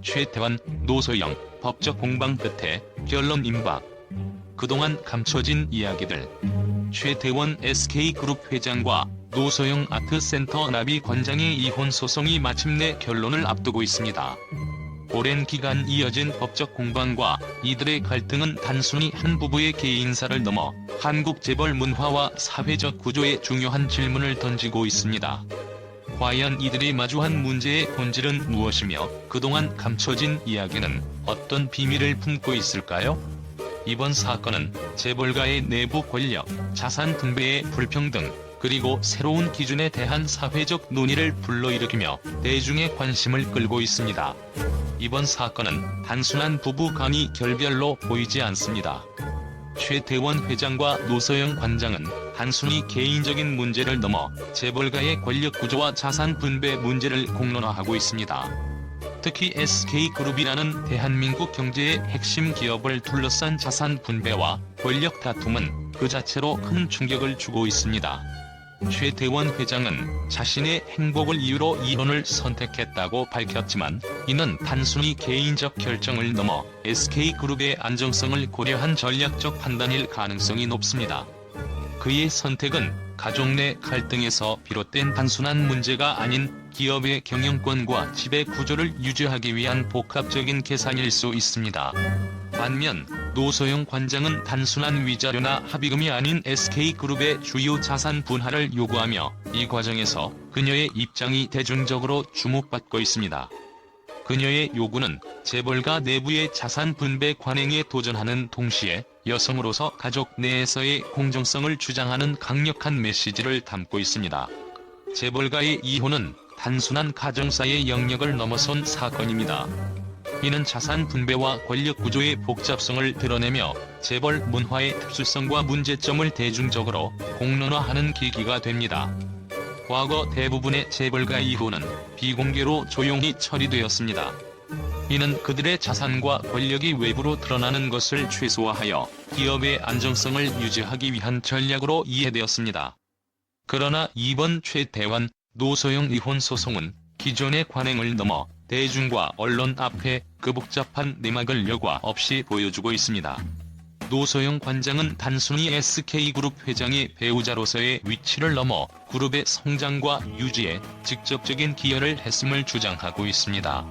최태원, 노소영, 법적 공방 끝에 결론 임박. 그동안 감춰진 이야기들. 최태원 SK그룹 회장과 노소영 아트센터 나비 관장의 이혼 소송이 마침내 결론을 앞두고 있습니다. 오랜 기간 이어진 법적 공방과 이들의 갈등은 단순히 한 부부의 개인사를 넘어 한국 재벌 문화와 사회적 구조에 중요한 질문을 던지고 있습니다. 과연 이들이 마주한 문제의 본질은 무엇이며 그동안 감춰진 이야기는 어떤 비밀을 품고 있을까요? 이번 사건은 재벌가의 내부 권력, 자산 분배의 불평등, 그리고 새로운 기준에 대한 사회적 논의를 불러일으키며 대중의 관심을 끌고 있습니다. 이번 사건은 단순한 부부 간의 결별로 보이지 않습니다. 최태원 회장과 노소영 관장은 단순히 개인적인 문제를 넘어 재벌가의 권력 구조와 자산 분배 문제를 공론화하고 있습니다. 특히 SK그룹이라는 대한민국 경제의 핵심 기업을 둘러싼 자산 분배와 권력 다툼은 그 자체로 큰 충격을 주고 있습니다. 최태원 회장은 자신의 행복을 이유로 이혼을 선택했다고 밝혔지만 이는 단순히 개인적 결정을 넘어 SK그룹의 안정성을 고려한 전략적 판단일 가능성이 높습니다. 그의 선택은 가족 내 갈등에서 비롯된 단순한 문제가 아닌 기업의 경영권과 지배 구조를 유지하기 위한 복합적인 계산일 수 있습니다. 반면 노소영 관장은 단순한 위자료나 합의금이 아닌 SK그룹의 주요 자산 분할을 요구하며 이 과정에서 그녀의 입장이 대중적으로 주목받고 있습니다. 그녀의 요구는 재벌가 내부의 자산 분배 관행에 도전하는 동시에 여성으로서 가족 내에서의 공정성을 주장하는 강력한 메시지를 담고 있습니다. 재벌가의 이혼은 단순한 가정사의 영역을 넘어선 사건입니다. 이는 자산 분배와 권력 구조의 복잡성을 드러내며 재벌 문화의 특수성과 문제점을 대중적으로 공론화하는 계기가 됩니다. 과거 대부분의 재벌가 이혼은 비공개로 조용히 처리되었습니다. 이는 그들의 자산과 권력이 외부로 드러나는 것을 최소화하여 기업의 안정성을 유지하기 위한 전략으로 이해되었습니다. 그러나 이번 최태원, 노소영 이혼 소송은 기존의 관행을 넘어 대중과 언론 앞에 그 복잡한 내막을 여과 없이 보여주고 있습니다. 노소영 관장은 단순히 SK그룹 회장의 배우자로서의 위치를 넘어 그룹의 성장과 유지에 직접적인 기여를 했음을 주장하고 있습니다.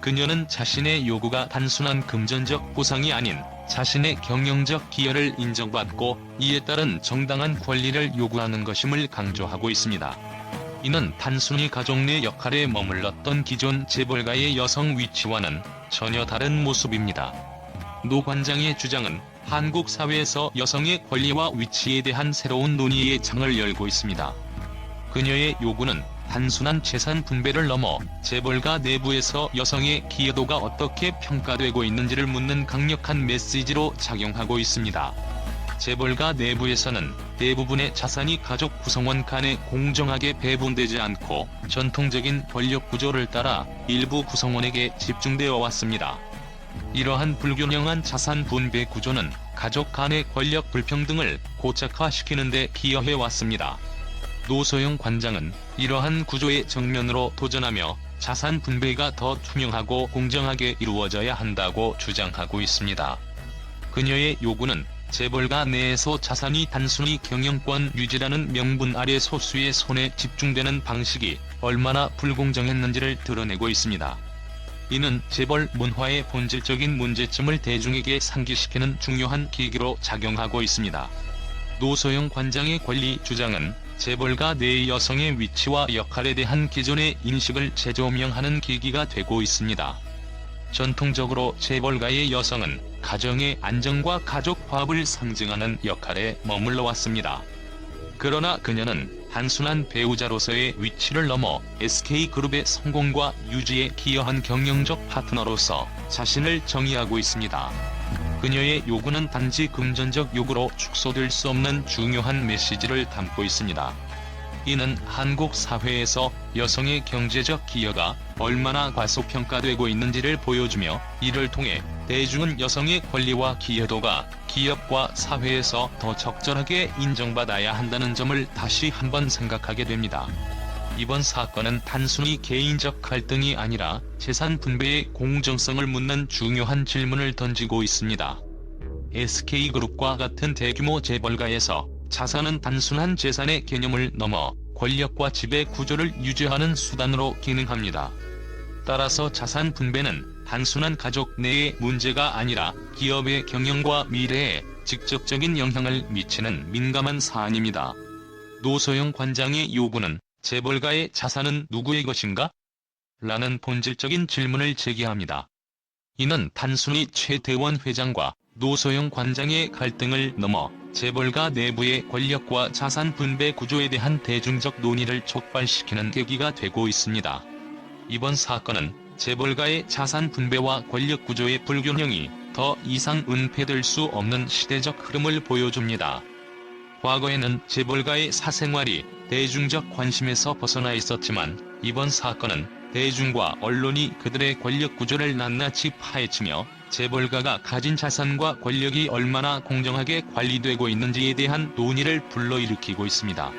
그녀는 자신의 요구가 단순한 금전적 보상이 아닌 자신의 경영적 기여를 인정받고 이에 따른 정당한 권리를 요구하는 것임을 강조하고 있습니다. 이는 단순히 가족 내 역할에 머물렀던 기존 재벌가의 여성 위치와는 전혀 다른 모습입니다. 노 관장의 주장은 한국 사회에서 여성의 권리와 위치에 대한 새로운 논의의 장을 열고 있습니다. 그녀의 요구는 단순한 재산 분배를 넘어 재벌가 내부에서 여성의 기여도가 어떻게 평가되고 있는지를 묻는 강력한 메시지로 작용하고 있습니다. 재벌가 내부에서는 대부분의 자산이 가족 구성원 간에 공정하게 배분되지 않고 전통적인 권력 구조를 따라 일부 구성원에게 집중되어 왔습니다. 이러한 불균형한 자산 분배 구조는 가족 간의 권력 불평등을 고착화시키는 데 기여해 왔습니다. 노소영 관장은 이러한 구조의 정면으로 도전하며 자산 분배가 더 투명하고 공정하게 이루어져야 한다고 주장하고 있습니다. 그녀의 요구는 재벌가 내에서 자산이 단순히 경영권 유지라는 명분 아래 소수의 손에 집중되는 방식이 얼마나 불공정했는지를 드러내고 있습니다. 이는 재벌 문화의 본질적인 문제점을 대중에게 상기시키는 중요한 계기로 작용하고 있습니다. 노소영 관장의 권리 주장은 재벌가 내의 여성의 위치와 역할에 대한 기존의 인식을 재조명하는 계기가 되고 있습니다. 전통적으로 재벌가의 여성은 가정의 안정과 가족 화합을 상징하는 역할에 머물러 왔습니다. 그러나 그녀는 단순한 배우자로서의 위치를 넘어 SK그룹의 성공과 유지에 기여한 경영적 파트너로서 자신을 정의하고 있습니다. 그녀의 요구는 단지 금전적 요구로 축소될 수 없는 중요한 메시지를 담고 있습니다. 이는 한국 사회에서 여성의 경제적 기여가 얼마나 과소평가되고 있는지를 보여주며 이를 통해 대중은 여성의 권리와 기여도가 기업과 사회에서 더 적절하게 인정받아야 한다는 점을 다시 한번 생각하게 됩니다. 이번 사건은 단순히 개인적 갈등이 아니라 재산 분배의 공정성을 묻는 중요한 질문을 던지고 있습니다. SK그룹과 같은 대규모 재벌가에서 자산은 단순한 재산의 개념을 넘어 권력과 지배 구조를 유지하는 수단으로 기능합니다. 따라서 자산 분배는 단순한 가족 내의 문제가 아니라 기업의 경영과 미래에 직접적인 영향을 미치는 민감한 사안입니다. 노소영 관장의 요구는 재벌가의 자산은 누구의 것인가? 라는 본질적인 질문을 제기합니다. 이는 단순히 최태원 회장과 노소영 관장의 갈등을 넘어 재벌가 내부의 권력과 자산 분배 구조에 대한 대중적 논의를 촉발시키는 계기가 되고 있습니다. 이번 사건은 재벌가의 자산 분배와 권력 구조의 불균형이 더 이상 은폐될 수 없는 시대적 흐름을 보여줍니다. 과거에는 재벌가의 사생활이 대중적 관심에서 벗어나 있었지만 이번 사건은 대중과 언론이 그들의 권력 구조를 낱낱이 파헤치며 재벌가가 가진 자산과 권력이 얼마나 공정하게 관리되고 있는지에 대한 논의를 불러일으키고 있습니다.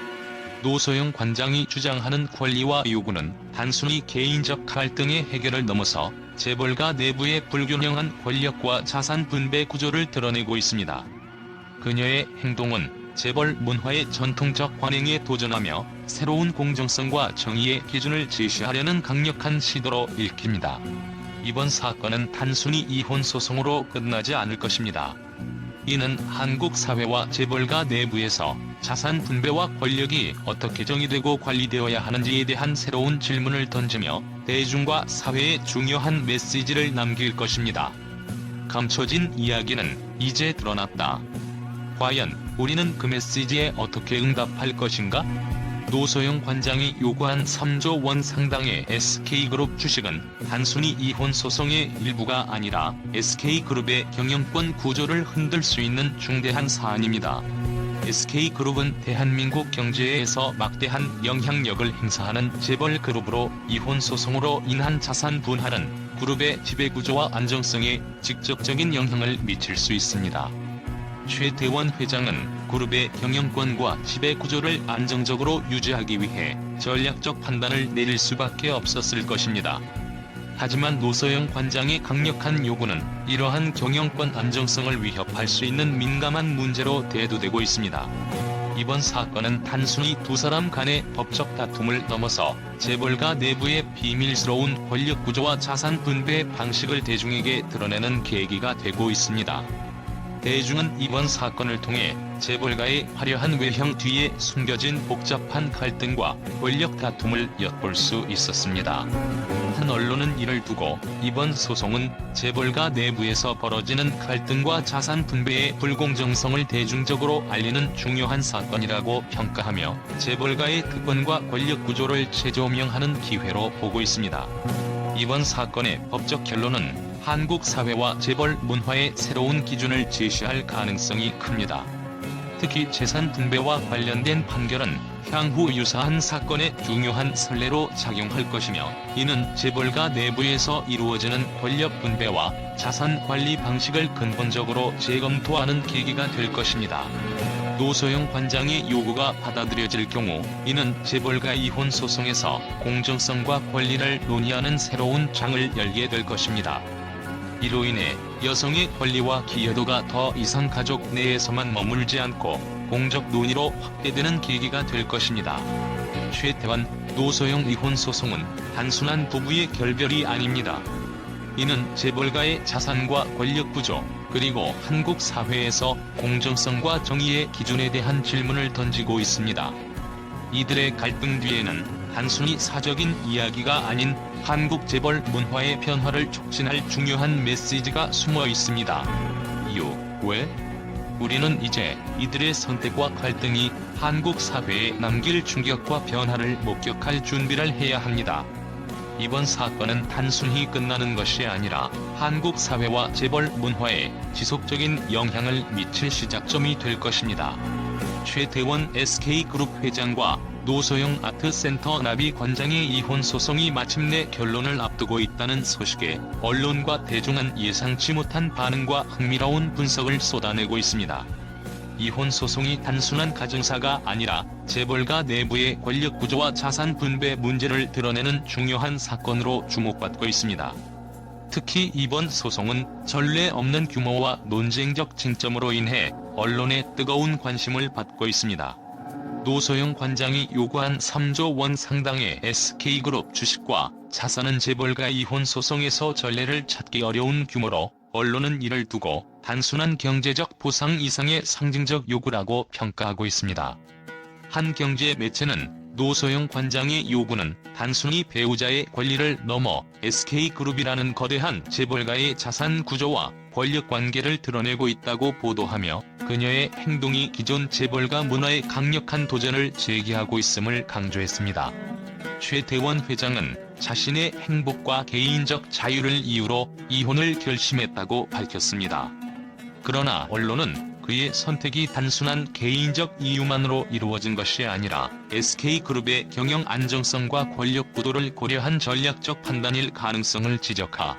노소영 관장이 주장하는 권리와 요구는 단순히 개인적 갈등의 해결을 넘어서 재벌가 내부의 불균형한 권력과 자산 분배 구조를 드러내고 있습니다. 그녀의 행동은 재벌 문화의 전통적 관행에 도전하며 새로운 공정성과 정의의 기준을 제시하려는 강력한 시도로 읽힙니다. 이번 사건은 단순히 이혼 소송으로 끝나지 않을 것입니다. 이는 한국 사회와 재벌가 내부에서 자산 분배와 권력이 어떻게 정의되고 관리되어야 하는지에 대한 새로운 질문을 던지며 대중과 사회에 중요한 메시지를 남길 것입니다. 감춰진 이야기는 이제 드러났다. 과연 우리는 그 메시지에 어떻게 응답할 것인가? 노소영 관장이 요구한 3조 원 상당의 SK그룹 주식은 단순히 이혼 소송의 일부가 아니라 SK그룹의 경영권 구조를 흔들 수 있는 중대한 사안입니다. SK그룹은 대한민국 경제에서 막대한 영향력을 행사하는 재벌 그룹으로 이혼 소송으로 인한 자산 분할은 그룹의 지배구조와 안정성에 직접적인 영향을 미칠 수 있습니다. 최태원 회장은 그룹의 경영권과 지배구조를 안정적으로 유지하기 위해 전략적 판단을 내릴 수밖에 없었을 것입니다. 하지만 노소영 관장의 강력한 요구는 이러한 경영권 안정성을 위협할 수 있는 민감한 문제로 대두되고 있습니다. 이번 사건은 단순히 두 사람 간의 법적 다툼을 넘어서 재벌가 내부의 비밀스러운 권력구조와 자산 분배 방식을 대중에게 드러내는 계기가 되고 있습니다. 대중은 이번 사건을 통해 재벌가의 화려한 외형 뒤에 숨겨진 복잡한 갈등과 권력 다툼을 엿볼 수 있었습니다. 한 언론은 이를 두고 이번 소송은 재벌가 내부에서 벌어지는 갈등과 자산 분배의 불공정성을 대중적으로 알리는 중요한 사건이라고 평가하며 재벌가의 특권과 권력 구조를 재조명하는 기회로 보고 있습니다. 이번 사건의 법적 결론은 한국 사회와 재벌 문화의 새로운 기준을 제시할 가능성이 큽니다. 특히 재산 분배와 관련된 판결은 향후 유사한 사건의 중요한 선례로 작용할 것이며 이는 재벌가 내부에서 이루어지는 권력 분배와 자산 관리 방식을 근본적으로 재검토하는 계기가 될 것입니다. 노소영 관장의 요구가 받아들여질 경우 이는 재벌가 이혼 소송에서 공정성과 권리를 논의하는 새로운 장을 열게 될 것입니다. 이로 인해 여성의 권리와 기여도가 더 이상 가족 내에서만 머물지 않고 공적 논의로 확대되는 계기가 될 것입니다. 최태원, 노소영 이혼 소송은 단순한 부부의 결별이 아닙니다. 이는 재벌가의 자산과 권력 구조, 그리고 한국 사회에서 공정성과 정의의 기준에 대한 질문을 던지고 있습니다. 이들의 갈등 뒤에는 단순히 사적인 이야기가 아닌 한국 재벌 문화의 변화를 촉진할 중요한 메시지가 숨어 있습니다. 이유, 왜? 우리는 이제 이들의 선택과 갈등이 한국 사회에 남길 충격과 변화를 목격할 준비를 해야 합니다. 이번 사건은 단순히 끝나는 것이 아니라 한국 사회와 재벌 문화에 지속적인 영향을 미칠 시작점이 될 것입니다. 최태원 SK그룹 회장과 노소영 아트센터 나비 관장의 이혼 소송이 마침내 결론을 앞두고 있다는 소식에 언론과 대중은 예상치 못한 반응과 흥미로운 분석을 쏟아내고 있습니다. 이혼 소송이 단순한 가정사가 아니라 재벌가 내부의 권력 구조와 자산 분배 문제를 드러내는 중요한 사건으로 주목받고 있습니다. 특히 이번 소송은 전례 없는 규모와 논쟁적 쟁점으로 인해 언론의 뜨거운 관심을 받고 있습니다. 노소영 관장이 요구한 3조 원 상당의 SK그룹 주식과 자산은 재벌가 이혼 소송에서 전례를 찾기 어려운 규모로 언론은 이를 두고 단순한 경제적 보상 이상의 상징적 요구라고 평가하고 있습니다. 한 경제 매체는 노소영 관장의 요구는 단순히 배우자의 권리를 넘어 SK그룹이라는 거대한 재벌가의 자산 구조와 권력 관계를 드러내고 있다고 보도하며 그녀의 행동이 기존 재벌가 문화의 강력한 도전을 제기하고 있음을 강조했습니다. 최태원 회장은 자신의 행복과 개인적 자유를 이유로 이혼을 결심했다고 밝혔습니다. 그러나 언론은 그의 선택이 단순한 개인적 이유만으로 이루어진 것이 아니라 SK그룹의 경영 안정성과 권력 구도를 고려한 전략적 판단일 가능성을 지적하